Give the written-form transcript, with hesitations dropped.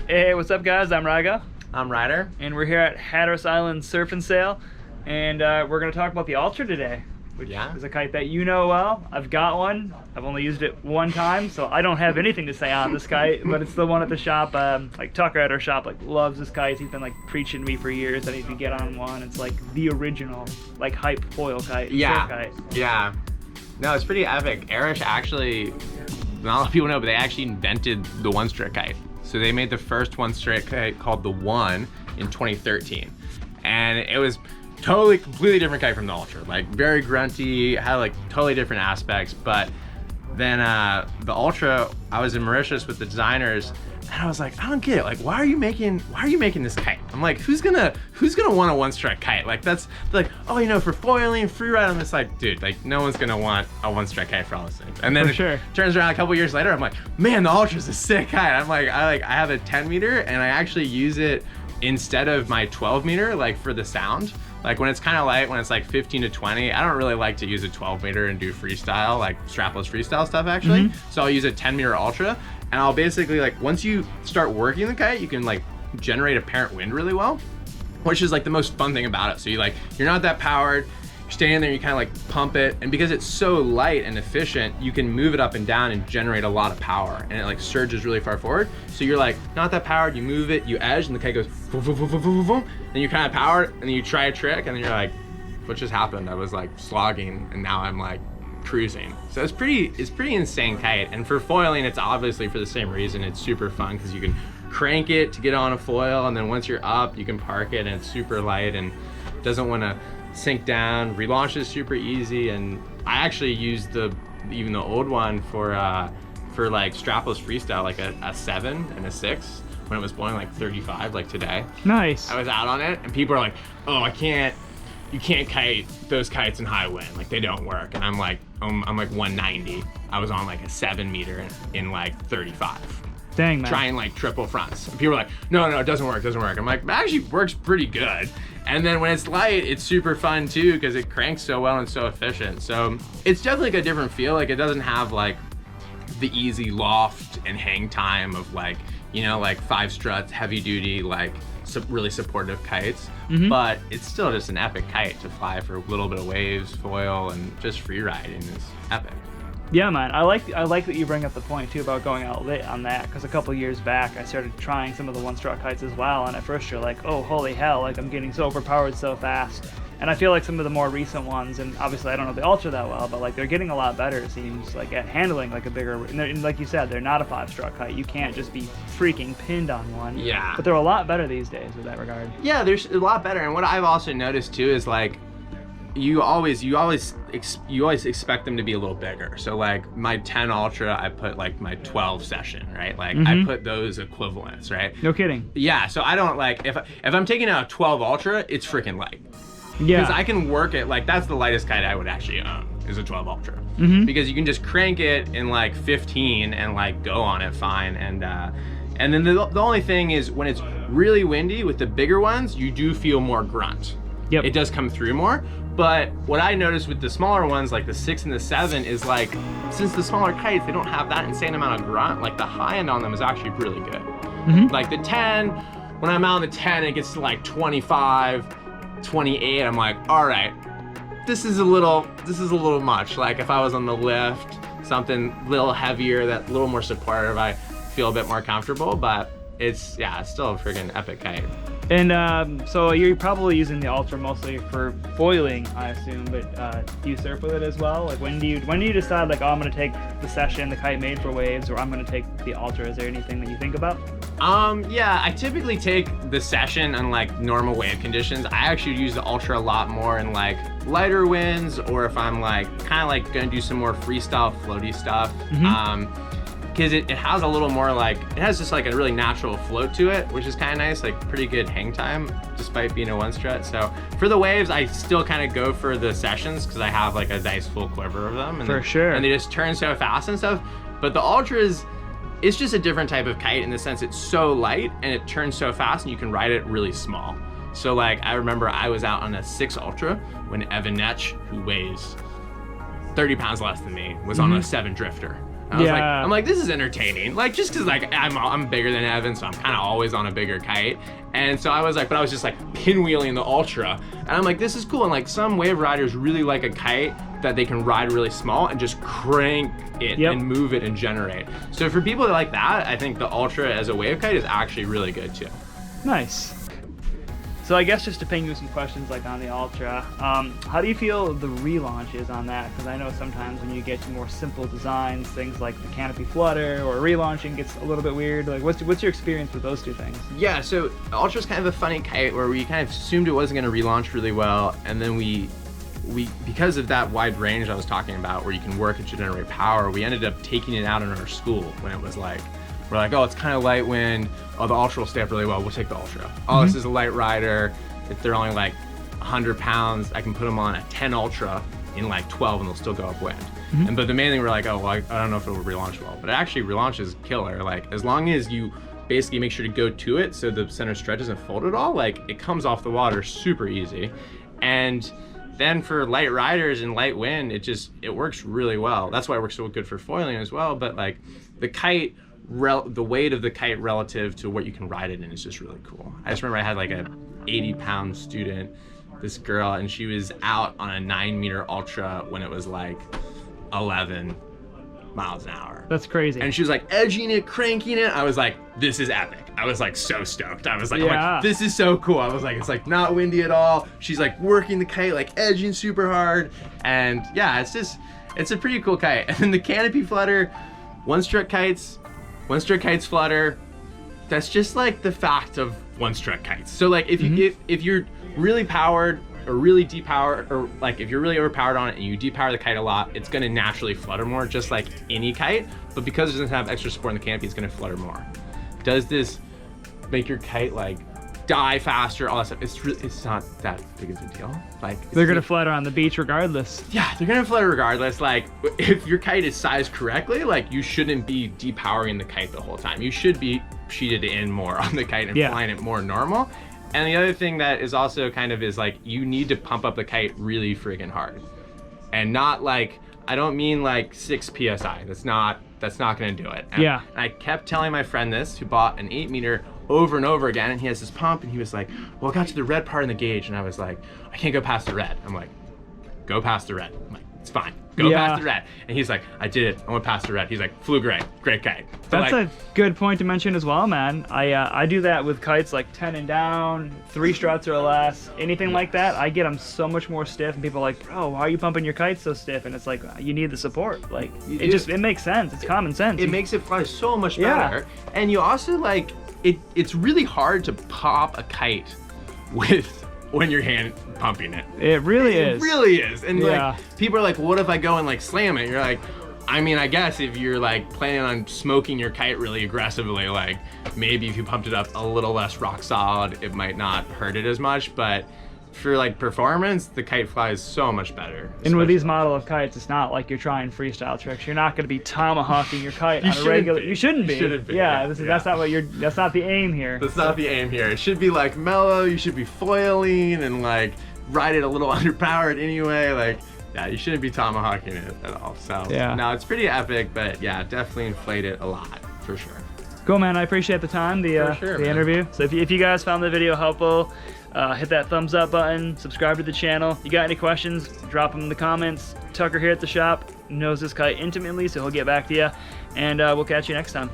Hey, what's up guys? I'm RyGo. I'm Ryder. And we're here at Hatteras Island Surf and Sail. And we're going to talk about the Ultra today, which is a kite that you know well. I've got one. I've only used it one time, so I don't have anything to say on this kite, but it's the one at the shop. Like Tucker at our shop loves this kite. He's been like preaching to me for years that I need to get on one. It's like the original like hype foil kite. Yeah. Surf kite. Yeah. No, it's pretty epic. Airush actually, not a lot of people know, but they actually invented the one-strut kite. So they made the first one-strut kite called the One in 2013. And it was completely different kite from the Ultra. Like very grunty, had like totally different aspects. But then the Ultra, I was in Mauritius with the designers, and I was like, I don't get it. Like, why are you making this kite? I'm like, who's gonna want a one-strut kite? Like that's like, oh, you know, for foiling, free ride. I'm just like, dude, like no one's gonna want a one-strut kite for all those things. And then it turns around a couple years later, I'm like, man, the Ultra's a sick kite. I'm like, I have a 10 meter and I actually use it instead of my 12 meter, like for the sound. Like when it's kind of light, when it's like 15 to 20, I don't really like to use a 12 meter and do freestyle, like strapless freestyle stuff actually. So I'll use a 10 meter Ultra, and I'll basically like, once you start working the kite, you can like generate apparent wind really well, which is like the most fun thing about it. So you're not that powered, you're standing there, you kind of like pump it, and because it's so light and efficient, you can move it up and down and generate a lot of power, and it like surges really far forward. So you're like not that powered, you move it, you edge, and the kite goes boom, boom, boom, boom, boom, boom. Then you're kind of powered, and then you try a trick, and then you're like, what just happened? I was like slogging, and now I'm like cruising. So it's pretty insane kite. And for foiling, it's obviously for the same reason. It's super fun because you can crank it to get on a foil, and then once you're up, you can park it, and it's super light and doesn't want to sink down. Relaunch is super easy, and I actually used even the old one for like strapless freestyle, like a 7 and a 6 when it was blowing like 35, like today. Nice. I was out on it, and people are like, oh, you can't kite those kites in high wind, like they don't work. And I'm like 190. I was on like a 7 meter in like 35. Dang, man. Trying like triple fronts. And people are like, no, it doesn't work. I'm like, it actually works pretty good. And then when it's light, it's super fun too, because it cranks so well and so efficient. So it's definitely like a different feel. Like it doesn't have like the easy loft and hang time of like, you know, like 5 struts, heavy duty, like really supportive kites. But it's still just an epic kite to fly for a little bit of waves, foil, and just free riding is epic. Yeah, man. I like that you bring up the point too about going out lit on that, because a couple years back I started trying some of the one-strut kites as well, and at first you're like, oh holy hell, like I'm getting so overpowered so fast. And I feel like some of the more recent ones, and obviously I don't know the Ultra that well, but like they're getting a lot better, it seems, like at handling like a bigger, and like you said, they're not a 5-strut kite. You can't just be freaking pinned on one. Yeah. But they're a lot better these days with that regard. Yeah, there's a lot better. And what I've also noticed too is like, you always expect them to be a little bigger. So like my 10 Ultra, I put like my 12 session, right? Like I put those equivalents, right? No kidding. Yeah, so I don't like, if I'm taking out a 12 Ultra, it's freaking light. Yeah. Because I can work it, like that's the lightest kite I would actually own, is a 12 Ultra. Because you can just crank it in like 15 and like go on it fine. And then the only thing is when it's really windy with the bigger ones, you do feel more grunt. Yep. It does come through more. But what I noticed with the smaller ones, like the 6 and the 7, is like, since the smaller kites, they don't have that insane amount of grunt, like the high end on them is actually really good. Like the 10, when I'm out on the 10, it gets to like 25, 28, I'm like, all right, this is a little much. Like if I was on the lift, something a little heavier, that a little more supportive, I feel a bit more comfortable, but it's still a freaking epic kite. And so you're probably using the Ultra mostly for foiling, I assume, but do you surf with it as well? Like when do you decide like, oh, I'm gonna take the session, the kite made for waves, or I'm gonna take the Ultra? Is there anything that you think about? Yeah, I typically take the session on like normal wave conditions. I actually use the Ultra a lot more in like lighter winds, or if I'm like kind of like gonna do some more freestyle floaty stuff. Because it has a little more like, it has just like a really natural float to it, which is kind of nice, like pretty good hang time despite being a one-strut. So for the waves, I still kind of go for the sessions because I have like a nice full quiver of them. And for sure. And they just turn so fast and stuff. But the Ultras, it's just a different type of kite in the sense it's so light and it turns so fast and you can ride it really small. So like, I remember I was out on a 6 Ultra when Evan Netch, who weighs 30 pounds less than me, was on a 7 drifter. I was like, Yeah. I'm like, this is entertaining. Like, just cause like I'm bigger than Evan, so I'm kind of always on a bigger kite. And so I was like, but I was just like pinwheeling the Ultra. And I'm like, this is cool. And like some wave riders really like a kite that they can ride really small and just crank it and move it and generate. So for people that like that, I think the Ultra as a wave kite is actually really good too. Nice. So I guess just to ping you some questions like on the Ultra, how do you feel the relaunch is on that? Because I know sometimes when you get to more simple designs, things like the canopy flutter or relaunching gets a little bit weird. Like what's your experience with those two things? Yeah, so Ultra's kind of a funny kite where we kind of assumed it wasn't going to relaunch really well, and then we because of that wide range I was talking about where you can work it to generate power, we ended up taking it out in our school when it was like, we're like, oh, it's kind of light wind. Oh, the Ultra will stay up really well. We'll take the Ultra. Oh, this is a light rider. If they're only like 100 pounds, I can put them on a 10 Ultra in like 12 and they'll still go upwind. But the main thing we're like, oh, well, I don't know if it will relaunch well. But it actually relaunches killer. Like as long as you basically make sure to go to it so the center stretch isn't fold at all, like it comes off the water super easy. And then for light riders and light wind, it works really well. That's why it works so good for foiling as well. But like the kite, the weight of the kite relative to what you can ride it in is just really cool. I just remember I had like a 80-pound student, this girl, and she was out on a 9-meter Ultra when it was like 11 miles an hour. That's crazy. And she was like edging it, cranking it. I was like, this is epic. I was like so stoked. I was like, I'm like, this is so cool. I was like, it's like not windy at all. She's like working the kite, like edging super hard. And yeah, it's a pretty cool kite. And then the canopy flutter, one-strut kites flutter. That's just like the fact of one-strut kites. So like if you're really powered or really depowered, or like if you're really overpowered on it and you depower the kite a lot, it's gonna naturally flutter more, just like any kite. But because it doesn't have extra support in the canopy, it's gonna flutter more. Does this make your kite like die faster, all that stuff? It's not that big of a deal. Like they're gonna flutter on the beach regardless. Yeah, they're gonna flutter regardless. Like if your kite is sized correctly, like you shouldn't be depowering the kite the whole time. You should be sheeted in more on the kite and flying it more normal. And the other thing that is also kind of is like you need to pump up the kite really friggin' hard, and not like, I don't mean like 6 psi. That's not gonna do it. And I kept telling my friend this, who bought an 8-meter over and over again, and he has this pump, and he was like, well, I got to the red part in the gauge, and I was like, I can't go past the red. I'm like, go past the red. I'm like, it's fine. Go past the red. And he's like, I did it. I went past the red. He's like, flew great kite. So that's like, a good point to mention as well, man. I do that with kites like 10 and down, 3 struts or less, anything like that. I get them so much more stiff, and people are like, bro, why are you pumping your kite so stiff? And it's like, you need the support. Like it makes sense. It's common sense. It makes it fly so much better. And you also like it's really hard to pop a kite when you're hand pumping it. It really is. It really is. And like people are like, what if I go and like slam it? You're like, I mean, I guess if you're like planning on smoking your kite really aggressively, like maybe if you pumped it up a little less rock solid, it might not hurt it as much. But for like performance, the kite flies so much better. And with these model of kites, it's not like you're trying freestyle tricks. You're not going to be tomahawking your kite on a regular. You shouldn't be. Yeah, that's not what that's not the aim here. That's not the aim here. It should be like mellow. You should be foiling and like ride it a little underpowered anyway. Like, yeah, you shouldn't be tomahawking it at all. So no, it's pretty epic, but yeah, definitely inflate it a lot for sure. Cool, man. I appreciate the time, the interview. So if you guys found the video helpful, hit that thumbs up button, subscribe to the channel. You got any questions, drop them in the comments. Tucker here at the shop knows this kite intimately, so he'll get back to you. And we'll catch you next time.